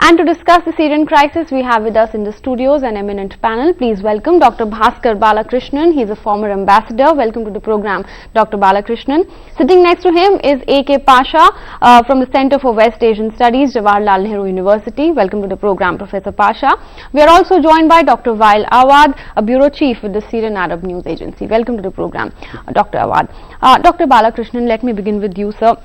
And to discuss the Syrian crisis, we have with us in the studios an eminent panel. Please welcome Dr. Bhaskar Balakrishnan. He is a former ambassador. Welcome to the program, Dr. Balakrishnan. Sitting next to him is A.K. Pasha from the Center for West Asian Studies, Jawaharlal Nehru University. Welcome to the program, Professor Pasha. We are also joined by Dr. Wael Awad, a bureau chief with the Syrian Arab News Agency. Welcome to the program, Dr. Awad. Dr. Balakrishnan, let me begin with you, sir.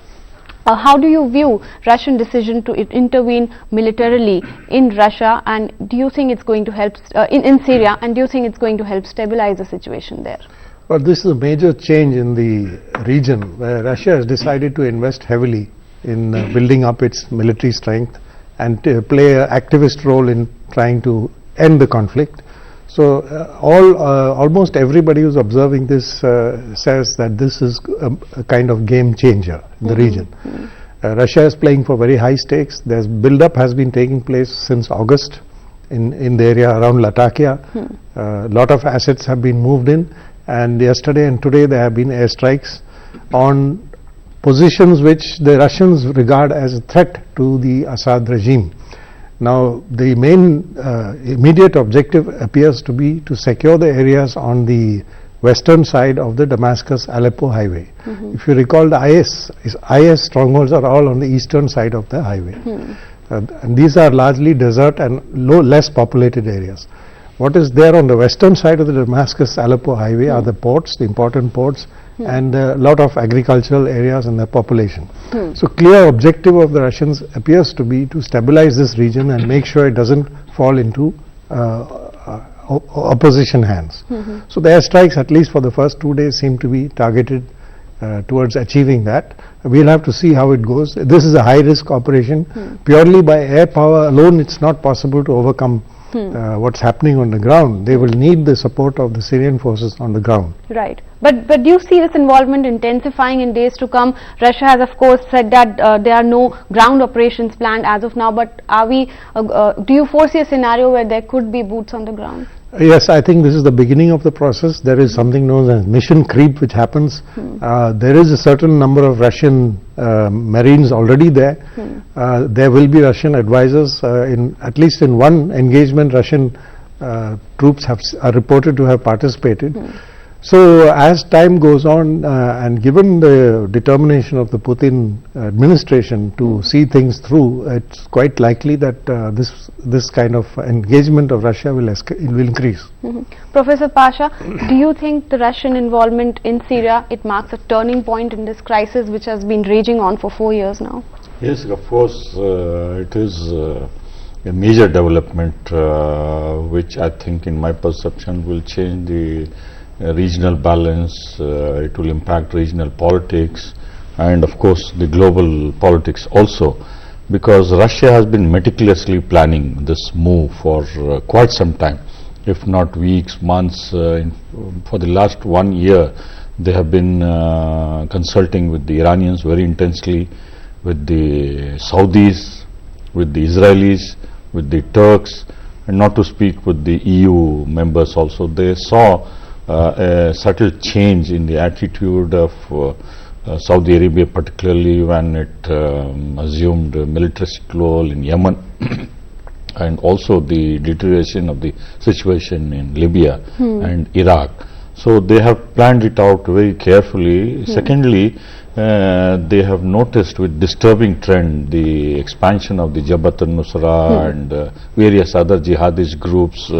How do you view Russian decision to intervene militarily in Russia, and do you think it's going to help in Syria, and do you think it's going to help stabilize the situation there? Well, this is a major change in the region where Russia has decided to invest heavily in building up its military strength and to play an activist role in trying to end the conflict. So almost everybody who's observing this says that this is a kind of game changer in the region. Russia is playing for very high stakes. There's build-up has been taking place since August in the area around Latakia. A lot of assets have been moved in, and yesterday and today there have been airstrikes on positions which the Russians regard as a threat to the Assad regime. Now, the main immediate objective appears to be to secure the areas on the western side of the Damascus-Aleppo highway. If you recall, the IS strongholds are all on the eastern side of the highway. And these are largely desert and less populated areas. What is there on the western side of the Damascus-Aleppo highway are the ports, the important ports, and a lot of agricultural areas and the population. So clear objective of the Russians appears to be to stabilize this region and make sure it doesn't fall into opposition hands. So the airstrikes, at least for the first 2 days, seem to be targeted towards achieving that. We'll have to see how it goes. This is a high risk operation. Purely by air power alone it's not possible to overcome what's happening on the ground. They will need the support of the Syrian forces on the ground. Right. But do you see this involvement intensifying in days to come? Russia has of course said that there are no ground operations planned as of now, but are we? Do you foresee a scenario where there could be boots on the ground? Yes, I think this is the beginning of the process. There is something known as mission creep which happens. There is a certain number of Russian Marines already there. There will be Russian advisors. At least in one engagement, Russian troops are reported to have participated. So as time goes on, and given the determination of the Putin administration to see things through, it's quite likely that this kind of engagement of Russia will increase. Professor Pasha, do you think the Russian involvement in Syria, it marks a turning point in this crisis which has been raging on for 4 years now? Yes, of course, it is a major development which I think, in my perception, will change the regional balance. It will impact regional politics and of course the global politics also, because Russia has been meticulously planning this move for quite some time, if not weeks, months. For the last 1 year they have been consulting with the Iranians very intensely, with the Saudis, with the Israelis, with the Turks, and not to speak with the EU members also. They saw a subtle change in the attitude of Saudi Arabia, particularly when it assumed a militaristic role in Yemen and also the deterioration of the situation in Libya and Iraq. So they have planned it out very carefully. Secondly, they have noticed with disturbing trend the expansion of the Jabhat al-Nusra and various other jihadist groups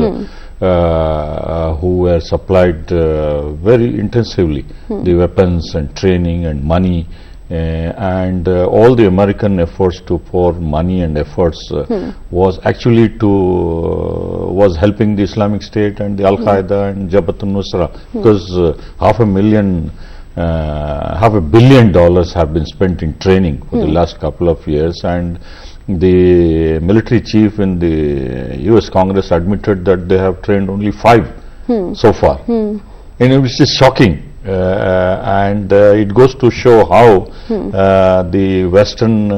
who were supplied very intensively the weapons and training and money, and all the American efforts to pour money and efforts was actually was helping the Islamic State and the Al-Qaeda and Jabhat al-Nusra, because $500 million have been spent in training for the last couple of years, and the military chief in the US Congress admitted that they have trained only 5 so far, and which is shocking. and it goes to show how the Western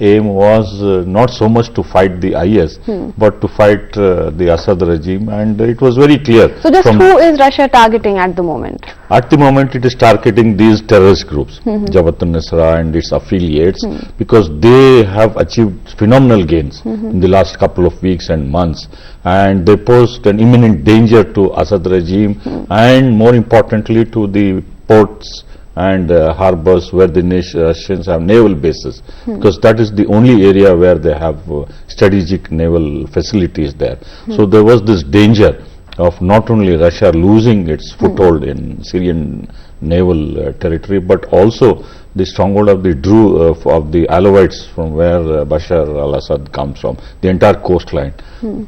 aim was not so much to fight the IS, but to fight the Assad regime, and it was very clear. So just who is Russia targeting at the moment? At the moment it is targeting these terrorist groups, Jabhat al-Nusra and its affiliates, because they have achieved phenomenal gains in the last couple of weeks and months, and they posed an imminent danger to Assad regime and more importantly to the ports and harbors where the Russians have naval bases, because that is the only area where they have strategic naval facilities there. So there was this danger of not only Russia losing its foothold in Syrian naval territory, but also the stronghold of the of the Alawites, from where Bashar al-Assad comes from, the entire coastline,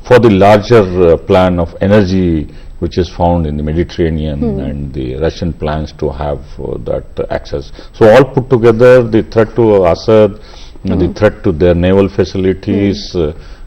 for the larger plan of energy which is found in the Mediterranean and the Russian plans to have that access. So all put together, the threat to Assad, the threat to their naval facilities,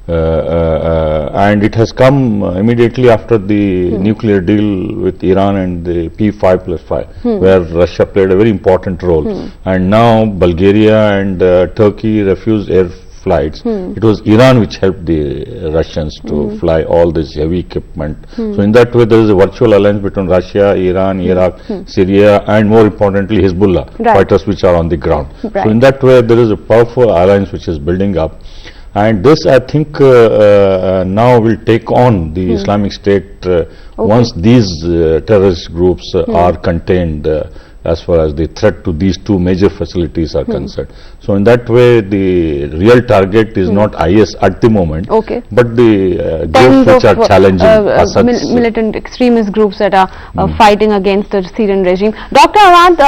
and it has come immediately after the nuclear deal with Iran and the P5+5, where Russia played a very important role. And now Bulgaria and Turkey refused air flights. It was Iran which helped the Russians to fly all this heavy equipment. So in that way there is a virtual alliance between Russia, Iran, Iraq, Syria, and more importantly Hezbollah, fighters which are on the ground. So in that way there is a powerful alliance which is building up. And this, I think, now will take on the Islamic State once these terrorist groups are contained as far as the threat to these two major facilities are concerned. So in that way, the real target is not IS at the moment, but the groups which are challenging Assad's militant extremist groups that are fighting against the Syrian regime. Dr. Awad,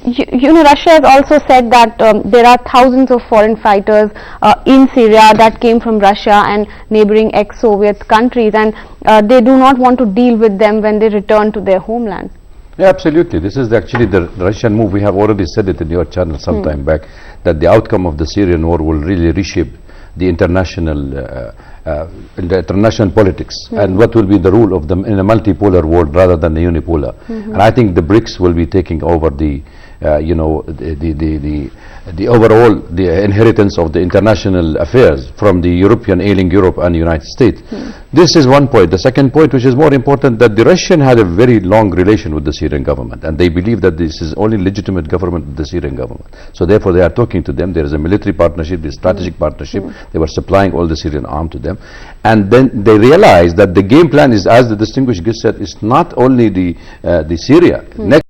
you know, Russia has also said that there are thousands of foreign fighters in Syria that came from Russia and neighboring ex-Soviet countries, and they do not want to deal with them when they return to their homeland. Yeah, absolutely. This is actually the Russian move. We have already said it in your channel some time back, that the outcome of the Syrian war will really reshape the international politics and what will be the rule of them in a multipolar world rather than a unipolar. And I think the BRICS will be taking over the you know, the overall inheritance of the international affairs from the European ailing Europe and United States. This is one point. The second point, which is more important, that the Russian had a very long relation with the Syrian government, and they believe that this is only legitimate government of the Syrian government. So therefore they are talking to them. There is a military partnership, the strategic partnership. They were supplying all the Syrian arms to them, and then they realized that the game plan is, as the distinguished guest said, is not only the Syria. Next